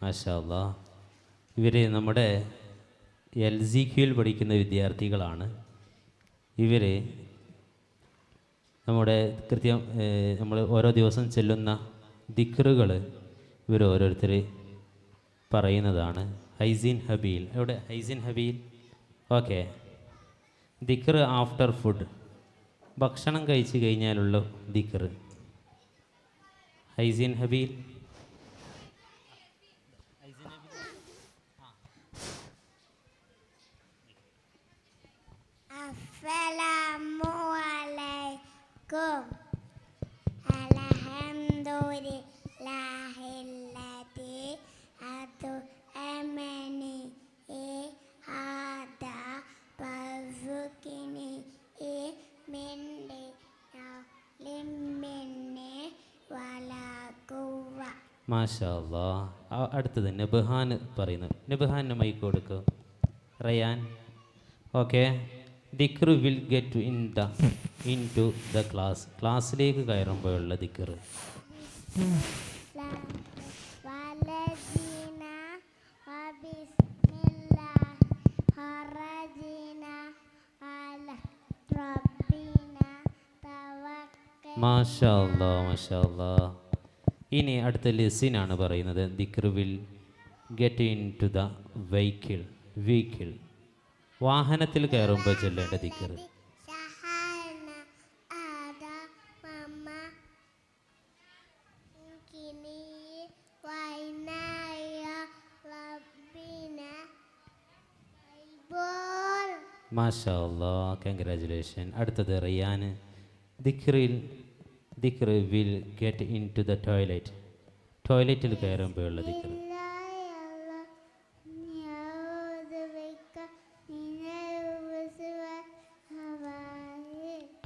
മാഷാ അല്ലാ. ഇവർ നമ്മുടെ LCQയിൽ പഠിക്കുന്ന വിദ്യാർത്ഥികളാണ്. ഇവർ നമ്മുടെ കൃത്യം നമ്മൾ ഓരോ ദിവസം ചെല്ലുന്ന ദിക്റുകൾ ഇവർ ഓരോരുത്തർ പറയുന്നതാണ്. ഹൈസീൻ ഹബീൽ, എവിടെ ഹൈസീൻ ഹബീൽ? ഓക്കെ. ദിക്ർ ആഫ്റ്റർ ഫുഡ്, ഭക്ഷണം കഴിച്ച് കഴിഞ്ഞാലുള്ള ദിക്ർ. ഹൈസീൻ ഹബീൽ. അസ്സലാമുഅലൈക്കും. അൽഹംദുലില്ലാഹില്ലദീ അത്അമനി ഹാദാ വസുഖിനി മിന്നി ലിമ്മിന്നി വലാ ഖുവ്വ. മാഷാ അല്ലാ. അടുത്തത് നബ്ഹാൻ പറയുന്നു. നബ്ഹാന് മൈക്ക് കൊടുക്കുക. റയാൻ. ഓക്കെ. ദിക്ർ will get in to the class. ക്ലാസ്സിലേക്ക് കയറുമ്പോഴുള്ള ദിക്ർ. വലദീന വബിസ്മില്ലാഹി ഖറജീന അല റബ്ബിന തവക്കൽ. മാഷാ അല്ലാ, മാഷാ അല്ലാ. ഇനി അടുത്ത ലെസിനാണ് പറയുന്നത്. ദിക്ർ will get in to the vehicle. വാഹനത്തിൽ കയറുമ്പോൾ ചൊല്ലേണ്ട ദിക്ർ. സഹാന ആദ മമ്മ കിനി വൈനായ റബ്ബിന ബോൾ. മാഷാ അല്ലാ, കൺഗ്രാജുലേഷൻ. അടുത്തത് റയാൻ. ദിക്ർ will get in to the ടോയ്ലറ്റിൽ കയറുമ്പോഴുള്ള ദിക്ർ.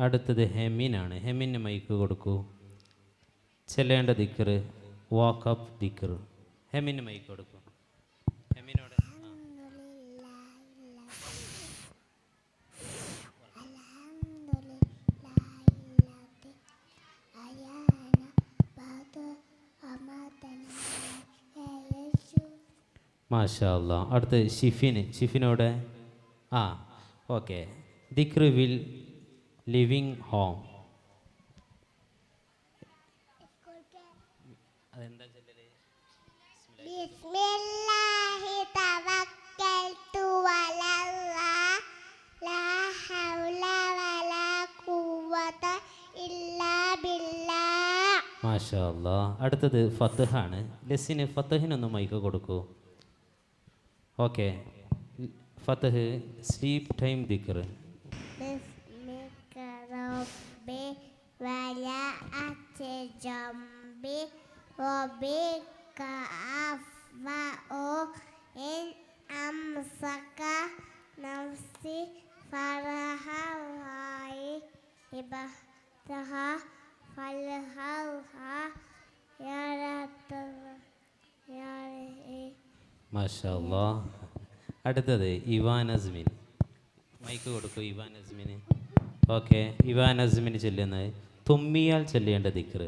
അടുത്തത് ഹെമിനാണ്. ഹെമിന് മൈക്ക് കൊടുക്കൂ. ചെല്ലേണ്ട ദിക്ർ വാക്കപ്പ് ദിക്ർ. ഹെമിന് മൈക്ക് കൊടുക്കൂ. ഹെമിനോട് മാഷാ അല്ലാ. അടുത്ത് ഷിഫിനോട്. ഓക്കെ. ദിക്ർ വിൽ ലിവിങ് ഹോം. അതെന്താ ചൊല്ലല്? ബിസ്മില്ലാഹി തവക്കൽതു അലല്ലാഹ് ലാ ഹൗല വലാ ഖുവത ഇല്ലാ ബില്ലാഹ്. മാഷാ അല്ലാ. അടുത്തത് ഫത്ഹാണ്. ലെസിന് ഫത്ഹിനൊന്ന് മൈക്ക് കൊടുക്കൂ. ഓക്കെ. ഫത്ഹ് സ്ലീപ്പ് ടൈം ദിക്ർ. ബിസ്മിക റബ്ബി വലാ അത്ജംബി റബ്ബിക അഫ്വഉ ഇൻ അംസക നഫ്സി ഫറഹായി ഇബതഹ ഫൽഹഹ യാറത യാറേ. മാഷാ അല്ലാ. അടുത്തത് ഇവാൻ അസ്മിൻ. മൈക്ക് കൊടുക്കൂ ഇവാൻ അസ്മിന്. ഓക്കെ. ഇവാൻ അസ്മിന് ചൊല്ലുന്നത് തുമ്മിയാൽ ചൊല്ലേണ്ട ദിക്ർ.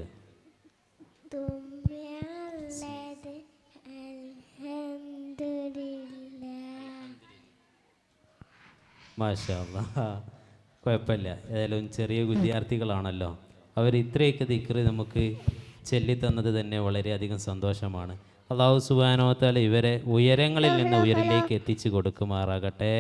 തുമ്മിയല്ലത് അൽഹംദുലില്ലാഹ്. മാഷാ അല്ലാ. കുഴപ്പമില്ല. ഏതായാലും ചെറിയ വിദ്യാർത്ഥികളാണല്ലോ. അവർ ഇത്രയൊക്കെ ദിക്ർ നമുക്ക് ചൊല്ലിത്തന്നത് തന്നെ വളരെയധികം സന്തോഷമാണ്. അല്ലാഹു സുബ്ഹാനഹു വ തആല ഇവരെ ഉയരങ്ങളിൽ നിന്ന് ഉയരിലേക്ക് എത്തിച്ചു കൊടുക്കുമാറാകട്ടെ.